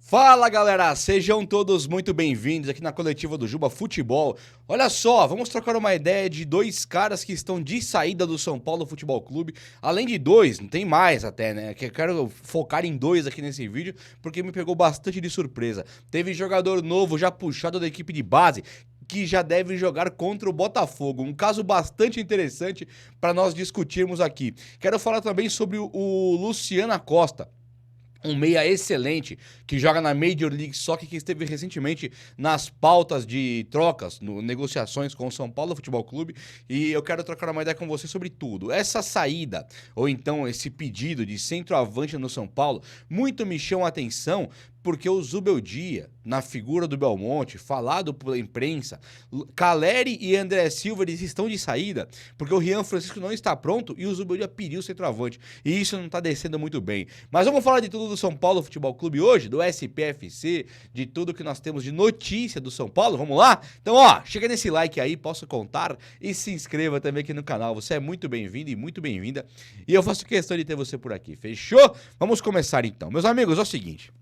Fala galera, sejam todos muito bem-vindos aqui na coletiva do Juba Futebol. Olha só, vamos trocar uma ideia de dois caras que estão de saída do São Paulo Futebol Clube. Além de dois, não tem mais até, né? Que eu quero focar em dois aqui nesse vídeo porque me pegou bastante de surpresa. Teve jogador novo já puxado da equipe de base que já deve jogar contra o Botafogo. Um caso bastante interessante para nós discutirmos aqui. Quero falar também sobre o Luciano Acosta. Um meia excelente que joga na Major League Soccer, que esteve recentemente nas pautas de trocas, negociações com o São Paulo Futebol Clube, e eu quero trocar uma ideia com você sobre tudo. Essa saída, ou então esse pedido de centroavante no São Paulo, muito me chama a atenção, porque o Zubeldia, na figura do Belmonte, falado pela imprensa, Caleri e André Silva, eles estão de saída, porque o Rian Francisco não está pronto e o Zubeldia pediu o centroavante. E isso não está descendo muito bem. Mas vamos falar de tudo do São Paulo Futebol Clube hoje, do SPFC, de tudo que nós temos de notícia do São Paulo. Vamos lá? Então, chega nesse like aí, posso contar, e se inscreva também aqui no canal. Você é muito bem-vindo e muito bem-vinda. E eu faço questão de ter você por aqui, fechou? Vamos começar então. Meus amigos, é o seguinte.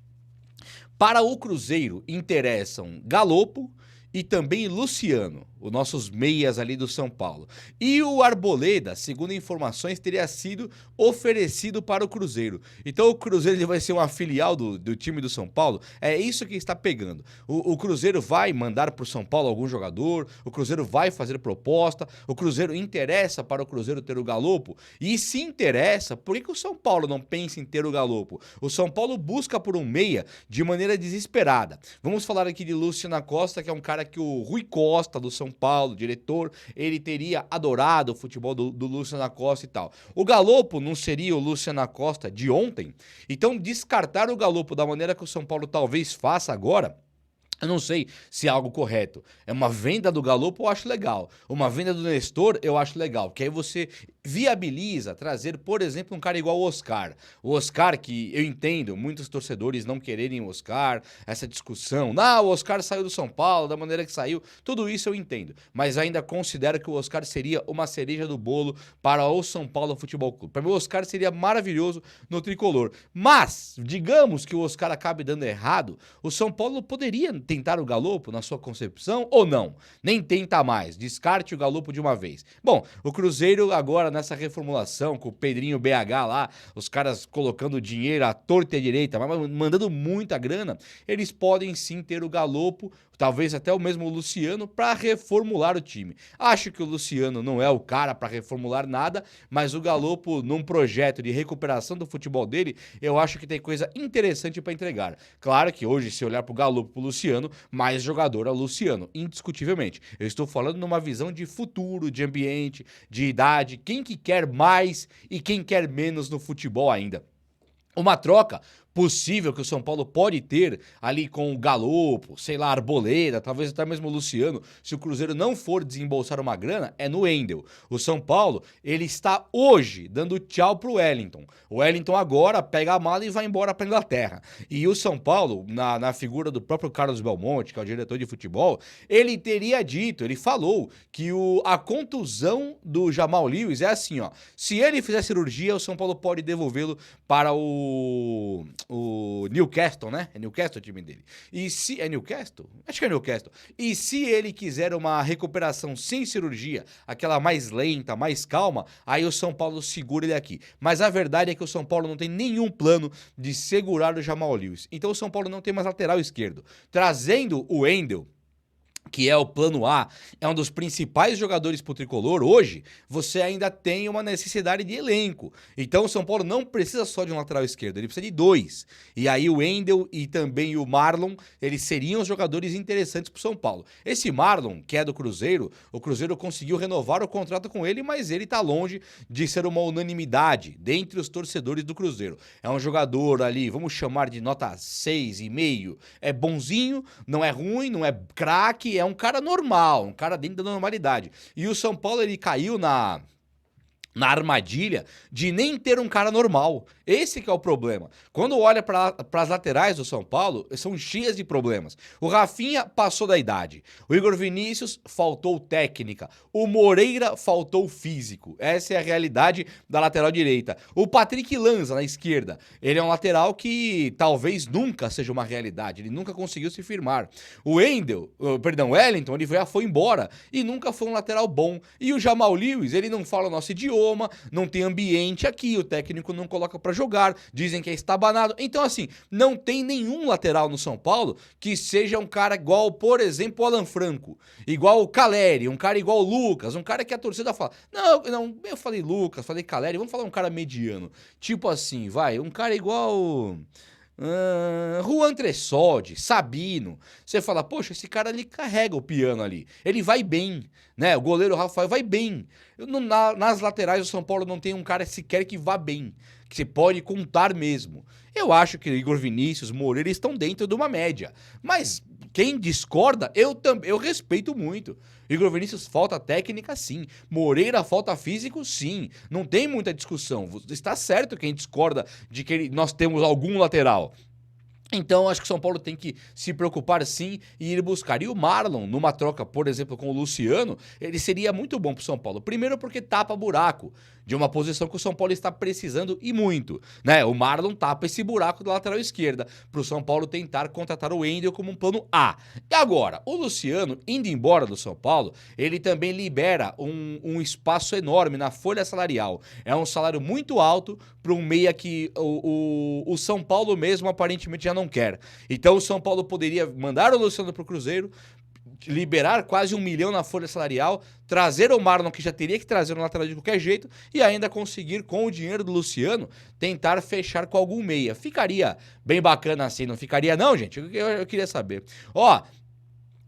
Para o Cruzeiro interessam Galopo e também Luciano, os nossos meias ali do São Paulo. E o Arboleda, segundo informações, teria sido oferecido para o Cruzeiro. Então o Cruzeiro ele vai ser uma filial do time do São Paulo. É isso que está pegando. O Cruzeiro vai mandar para o São Paulo algum jogador, o Cruzeiro vai fazer proposta, o Cruzeiro interessa para o Cruzeiro ter o Galopo. E se interessa, por que o São Paulo não pensa em ter o Galopo? O São Paulo busca por um meia de maneira desesperada. Vamos falar aqui de Luciano Acosta, que é um cara que o Rui Costa, do São Paulo, diretor, ele teria adorado o futebol do Luciano Acosta e tal. O Galopo não seria o Luciano Acosta de ontem? Então, descartar o Galopo da maneira que o São Paulo talvez faça agora, eu não sei se é algo correto. É uma venda do Galopo, eu acho legal. Uma venda do Nestor, eu acho legal. Porque aí você viabiliza trazer, por exemplo, um cara igual o Oscar. O Oscar, que eu entendo, muitos torcedores não quererem o Oscar, essa discussão. Não, o Oscar saiu do São Paulo, da maneira que saiu. Tudo isso eu entendo. Mas ainda considero que o Oscar seria uma cereja do bolo para o São Paulo Futebol Clube. Para mim, o Oscar seria maravilhoso no tricolor. Mas, digamos que o Oscar acabe dando errado, o São Paulo poderia tentar o Galopo na sua concepção ou não? Nem tenta mais, descarte o Galopo de uma vez. Bom, o Cruzeiro agora nessa reformulação com o Pedrinho BH lá, os caras colocando dinheiro à torta e à direita, mas mandando muita grana, eles podem sim ter o Galopo, talvez até o mesmo Luciano, para reformular o time. Acho que o Luciano não é o cara para reformular nada, mas o Galopo, num projeto de recuperação do futebol dele, eu acho que tem coisa interessante para entregar. Claro que hoje, se olhar para o Galopo e para o Luciano, mais jogador é o Luciano, indiscutivelmente. Eu estou falando numa visão de futuro, de ambiente, de idade, quem que quer mais e quem quer menos no futebol ainda. Uma troca possível que o São Paulo pode ter ali com o Galopo, sei lá, Arboleda, talvez até mesmo o Luciano, se o Cruzeiro não for desembolsar uma grana, é no Wendel. O São Paulo, ele está hoje dando tchau pro Wellington. O Wellington agora pega a mala e vai embora pra Inglaterra. E o São Paulo, na figura do próprio Carlos Belmonte, que é o diretor de futebol, ele teria dito, ele falou que a contusão do Jamal Lewis é assim, se ele fizer cirurgia, o São Paulo pode devolvê-lo para o Newcastle, né? É Newcastle o time dele. E se... É Newcastle? Acho que é Newcastle. E se ele quiser uma recuperação sem cirurgia, aquela mais lenta, mais calma, aí o São Paulo segura ele aqui. Mas a verdade é que o São Paulo não tem nenhum plano de segurar o Jamal Lewis. Então o São Paulo não tem mais lateral esquerdo. Trazendo o Wendel, que é o plano A, é um dos principais jogadores pro tricolor, hoje, você ainda tem uma necessidade de elenco. Então o São Paulo não precisa só de um lateral esquerdo, ele precisa de dois. E aí o Wendel e também o Marlon, eles seriam os jogadores interessantes pro São Paulo. Esse Marlon, que é do Cruzeiro, o Cruzeiro conseguiu renovar o contrato com ele, mas ele tá longe de ser uma unanimidade dentre os torcedores do Cruzeiro. É um jogador ali, vamos chamar de nota 6,5, é bonzinho, não é ruim, não é craque, é um cara normal, um cara dentro da normalidade. E o São Paulo, ele caiu na armadilha de nem ter um cara normal. Esse que é o problema. Quando olha para as laterais do São Paulo, são cheias de problemas. O Rafinha passou da idade. O Igor Vinícius faltou técnica. O Moreira faltou físico. Essa é a realidade da lateral direita. O Patrick Lanza na esquerda. Ele é um lateral que talvez nunca seja uma realidade. Ele nunca conseguiu se firmar. O Wellington, ele já foi embora e nunca foi um lateral bom. E o Jamal Lewis, ele não fala o nosso idioma, não tem ambiente aqui, o técnico não coloca pra jogar, dizem que é estabanado. Então, assim, não tem nenhum lateral no São Paulo que seja um cara igual, por exemplo, o Alan Franco, igual o Caleri, um cara igual o Lucas, um cara que a torcida fala, não, eu falei Lucas, falei Caleri, vamos falar um cara mediano. Tipo assim, um cara igual... Juan Tressoldi, Sabino. Você fala, poxa, esse cara ali carrega o piano ali. Ele vai bem, né? O goleiro Rafael vai bem. Nas laterais do São Paulo não tem um cara sequer que vá bem, que você pode contar mesmo. Eu acho que Igor Vinícius, Moreira estão dentro de uma média. Mas quem discorda, eu respeito muito. Igor Vinícius falta técnica, sim. Moreira falta físico, sim. Não tem muita discussão. Está certo quem discorda de que nós temos algum lateral. Então, acho que o São Paulo tem que se preocupar sim e ir buscar. E o Marlon, numa troca, por exemplo, com o Luciano, ele seria muito bom pro São Paulo. Primeiro porque tapa buraco de uma posição que o São Paulo está precisando e muito, né? O Marlon tapa esse buraco da lateral esquerda pro São Paulo tentar contratar o Wendel como um plano A. E agora, o Luciano, indo embora do São Paulo, ele também libera um espaço enorme na folha salarial. É um salário muito alto para um meia que o São Paulo mesmo aparentemente já não quer. Então o São Paulo poderia mandar o Luciano pro Cruzeiro, liberar quase 1 milhão na folha salarial, trazer o Marlon, que já teria que trazer no lateral de qualquer jeito, e ainda conseguir, com o dinheiro do Luciano, tentar fechar com algum meia. Ficaria bem bacana assim, não ficaria não, gente? Eu queria saber.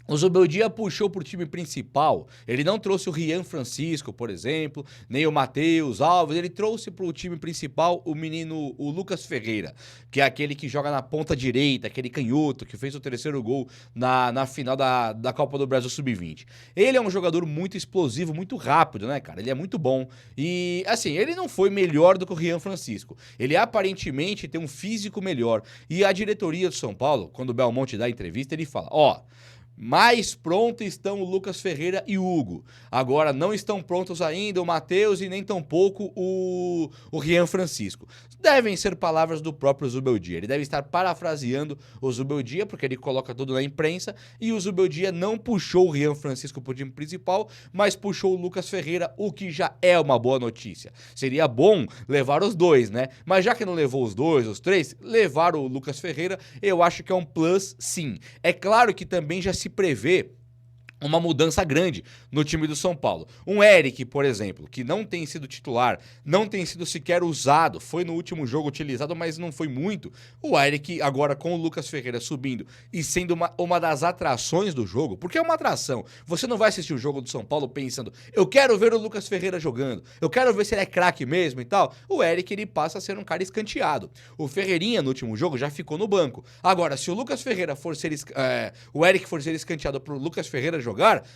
O Zubeldia puxou pro time principal, ele não trouxe o Rian Francisco, por exemplo, nem o Matheus Alves, ele trouxe pro time principal o Lucas Ferreira, que é aquele que joga na ponta direita, aquele canhoto que fez o terceiro gol na final da Copa do Brasil Sub-20. Ele é um jogador muito explosivo, muito rápido, né, cara? Ele é muito bom. E, assim, ele não foi melhor do que o Rian Francisco. Ele aparentemente tem um físico melhor. E a diretoria do São Paulo, quando o Belmonte dá a entrevista, ele fala, mais pronto estão o Lucas Ferreira e o Hugo. Agora não estão prontos ainda o Matheus e nem tampouco o Rian Francisco. Devem ser palavras do próprio Zubeldia. Ele deve estar parafraseando o Zubeldia, porque ele coloca tudo na imprensa, e o Zubeldia não puxou o Rian Francisco para o time principal, mas puxou o Lucas Ferreira, o que já é uma boa notícia. Seria bom levar os dois, né? Mas já que não levou os dois, os três, levar o Lucas Ferreira, eu acho que é um plus, sim. É claro que também já se prevê uma mudança grande no time do São Paulo. Um Eric, por exemplo, que não tem sido titular, não tem sido sequer usado, foi no último jogo utilizado, mas não foi muito. O Eric, agora com o Lucas Ferreira subindo e sendo uma das atrações do jogo, porque é uma atração. Você não vai assistir o jogo do São Paulo pensando, eu quero ver o Lucas Ferreira jogando, eu quero ver se ele é craque mesmo e tal. O Eric, ele passa a ser um cara escanteado. O Ferreirinha, no último jogo, já ficou no banco. Agora, se o Lucas Ferreira o Eric for ser escanteado pro Lucas Ferreira jogar,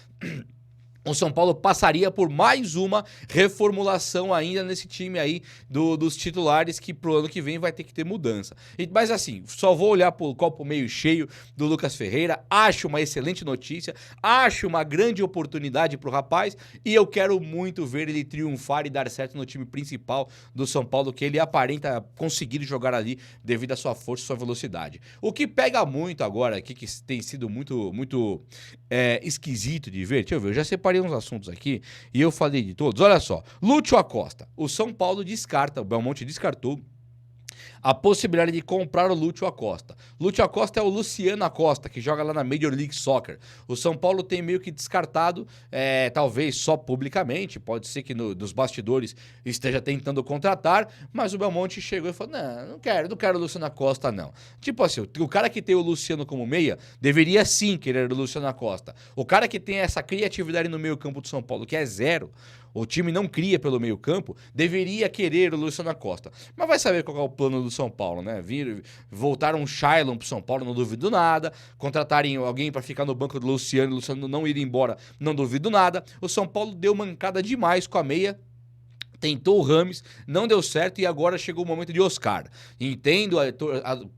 o São Paulo passaria por mais uma reformulação ainda nesse time aí dos titulares, que pro ano que vem vai ter que ter mudança. Mas assim, só vou olhar pro copo meio cheio do Lucas Ferreira, acho uma excelente notícia, acho uma grande oportunidade pro rapaz, e eu quero muito ver ele triunfar e dar certo no time principal do São Paulo, que ele aparenta conseguir jogar ali devido à sua força e sua velocidade. O que pega muito agora aqui, que tem sido muito esquisito de ver, deixa eu ver, eu já separei uns assuntos aqui e eu falei de todos. Olha só, Lúcio Acosta, o São Paulo descarta, o Belmonte descartou a possibilidade de comprar o Lúcio Acosta. Lúcio Acosta é o Luciano Acosta, que joga lá na Major League Soccer. O São Paulo tem meio que descartado, talvez só publicamente, pode ser que nos bastidores esteja tentando contratar, mas o Belmonte chegou e falou, não quero o Luciano Acosta, não. Tipo assim, o cara que tem o Luciano como meia, deveria sim querer o Luciano Acosta. O cara que tem essa criatividade no meio campo do São Paulo, que é zero, o time não cria pelo meio campo, deveria querer o Luciano Acosta. Mas vai saber qual é o plano do São Paulo, né? Voltar um Shailon pro São Paulo, não duvido nada. Contratarem alguém para ficar no banco do Luciano, o Luciano não ir embora, não duvido nada. O São Paulo deu mancada demais com a meia, Tentou o Rames, não deu certo e agora chegou o momento de Oscar. Entendo a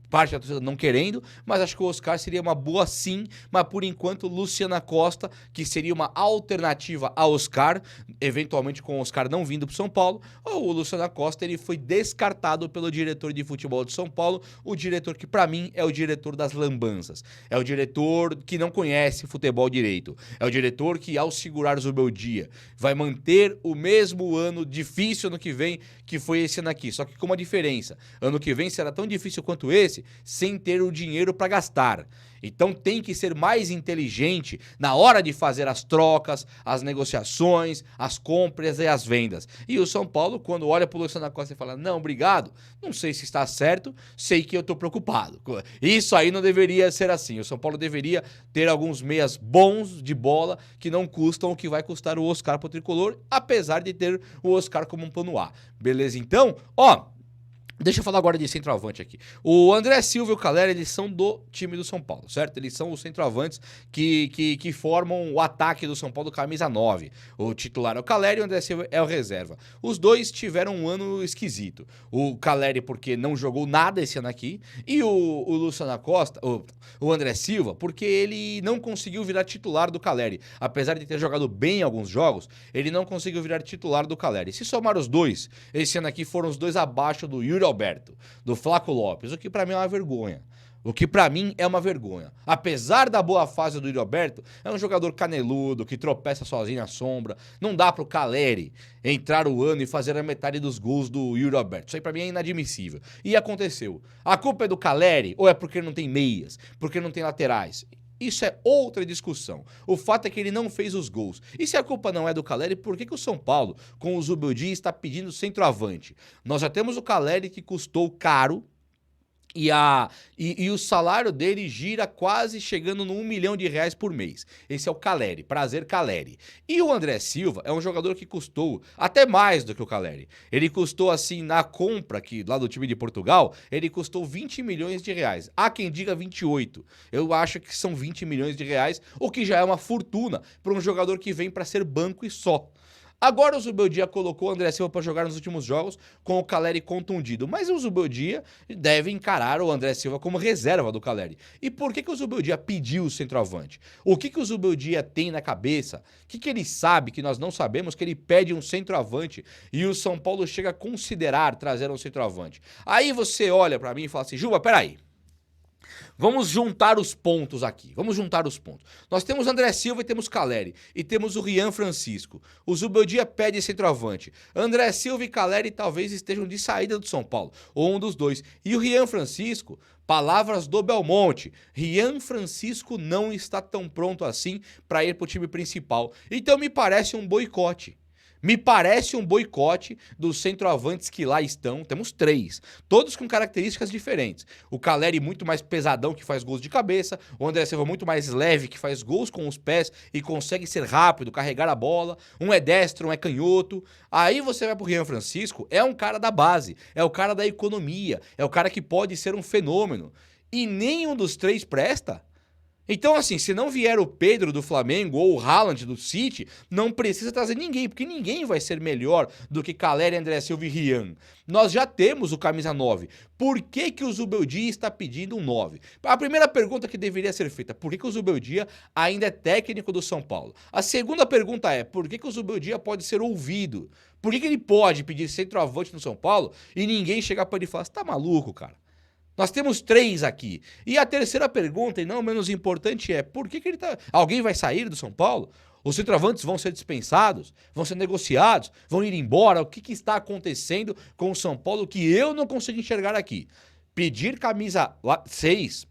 parte da torcida não querendo, mas acho que o Oscar seria uma boa sim, mas por enquanto Luciana Costa, que seria uma alternativa a Oscar, eventualmente com o Oscar não vindo para São Paulo, ou o Luciana Costa ele foi descartado pelo diretor de futebol de São Paulo, o diretor que para mim é o diretor das lambanças, é o diretor que não conhece futebol direito, é o diretor que ao segurar o Zubeldia vai manter o mesmo ano difícil ano que vem que foi esse ano aqui, só que com uma diferença, ano que vem será tão difícil quanto esse, sem ter o dinheiro para gastar. Então tem que ser mais inteligente na hora de fazer as trocas, as negociações, as compras e as vendas. E o São Paulo, quando olha para o Luciano Costa e fala, não, obrigado, não sei se está certo, sei que eu estou preocupado. Isso aí não deveria ser assim. O São Paulo deveria ter alguns meias bons de bola que não custam o que vai custar o Oscar pro Tricolor, apesar de ter o Oscar como um plano A. Beleza? Então, deixa eu falar agora de centroavante aqui. O André Silva e o Calleri, eles são do time do São Paulo, certo? Eles são os centroavantes que formam o ataque do São Paulo, camisa 9. O titular é o Calleri e o André Silva é o reserva. Os dois tiveram um ano esquisito. O Calleri porque não jogou nada esse ano aqui e o Luciano Costa, o André Silva, porque ele não conseguiu virar titular do Calleri. Apesar de ter jogado bem em alguns jogos, ele não conseguiu virar titular do Calleri. Se somar os dois, esse ano aqui foram os dois abaixo do Yuri Alberto, do Flaco Lopes, o que pra mim é uma vergonha. O que pra mim é uma vergonha. Apesar da boa fase do Yuri Alberto, é um jogador caneludo, que tropeça sozinho na sombra. Não dá pro Calleri entrar o ano e fazer a metade dos gols do Yuri Alberto. Isso aí pra mim é inadmissível. E aconteceu. A culpa é do Calleri ou é porque não tem meias? Porque não tem laterais? Isso é outra discussão. O fato é que ele não fez os gols. E se a culpa não é do Calleri, por que o São Paulo, com o Zubeldia, está pedindo centroavante? Nós já temos o Calleri que custou caro e o salário dele gira quase chegando no R$1 milhão por mês. Esse é o Calleri, prazer Calleri. E o André Silva é um jogador que custou até mais do que o Calleri. Ele custou assim, na compra aqui, lá do time de Portugal, ele custou R$20 milhões. Há quem diga 28. Eu acho que são R$20 milhões, o que já é uma fortuna para um jogador que vem para ser banco e só. Agora o Zubeldia colocou o André Silva para jogar nos últimos jogos com o Calleri contundido, mas o Zubeldia deve encarar o André Silva como reserva do Calleri. E por que o Zubeldia pediu o centroavante? O que o Zubeldia tem na cabeça? O que ele sabe que nós não sabemos que ele pede um centroavante e o São Paulo chega a considerar trazer um centroavante? Aí você olha para mim e fala assim, Juba, peraí. Vamos juntar os pontos aqui, vamos juntar os pontos. Nós temos André Silva e temos Calleri, e temos o Rian Francisco. O Zubeldia pede centroavante. André Silva e Calleri talvez estejam de saída do São Paulo, ou um dos dois. E o Rian Francisco, palavras do Belmonte, Rian Francisco não está tão pronto assim para ir para o time principal. Então me parece um boicote. Me parece um boicote dos centroavantes que lá estão. Temos 3, todos com características diferentes. O Calleri muito mais pesadão, que faz gols de cabeça. O André Silva muito mais leve, que faz gols com os pés e consegue ser rápido, carregar a bola. Um é destro, um é canhoto. Aí você vai pro Rian Francisco, é um cara da base, é o cara da economia, é o cara que pode ser um fenômeno. E nenhum dos 3 presta. Então, assim, se não vier o Pedro do Flamengo ou o Haaland do City, não precisa trazer ninguém, porque ninguém vai ser melhor do que Calleri, André Silva e Rian. Nós já temos o camisa 9. Por que o Zubeldia está pedindo um 9? A primeira pergunta que deveria ser feita, por que o Zubeldia ainda é técnico do São Paulo? A segunda pergunta é, por que o Zubeldia pode ser ouvido? Por que ele pode pedir centroavante no São Paulo e ninguém chegar para ele e falar, você tá maluco, cara? Nós temos 3 aqui. E a terceira pergunta, e não menos importante, é por que ele tá... Alguém vai sair do São Paulo? Os centroavantes vão ser dispensados? Vão ser negociados? Vão ir embora? O que está acontecendo com o São Paulo que eu não consigo enxergar aqui? Pedir camisa 6,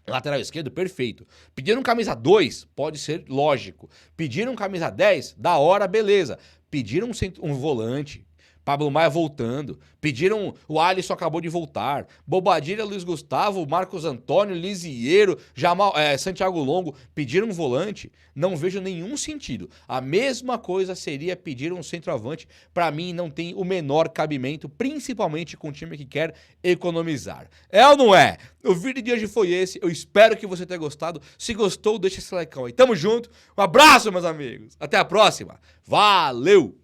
lateral esquerdo, perfeito. Pedir um camisa 2, pode ser lógico. Pedir um camisa 10, da hora, beleza. Pedir um volante... Pablo Maia voltando, pediram, o Alisson acabou de voltar, Bobadilha, Luiz Gustavo, Marcos Antônio, Lisieiro, Santiago Longo, pediram um volante, não vejo nenhum sentido. A mesma coisa seria pedir um centroavante, para mim não tem o menor cabimento, principalmente com um time que quer economizar. É ou não é? O vídeo de hoje foi esse, eu espero que você tenha gostado, se gostou deixa esse like aí, tamo junto, um abraço meus amigos, até a próxima, valeu!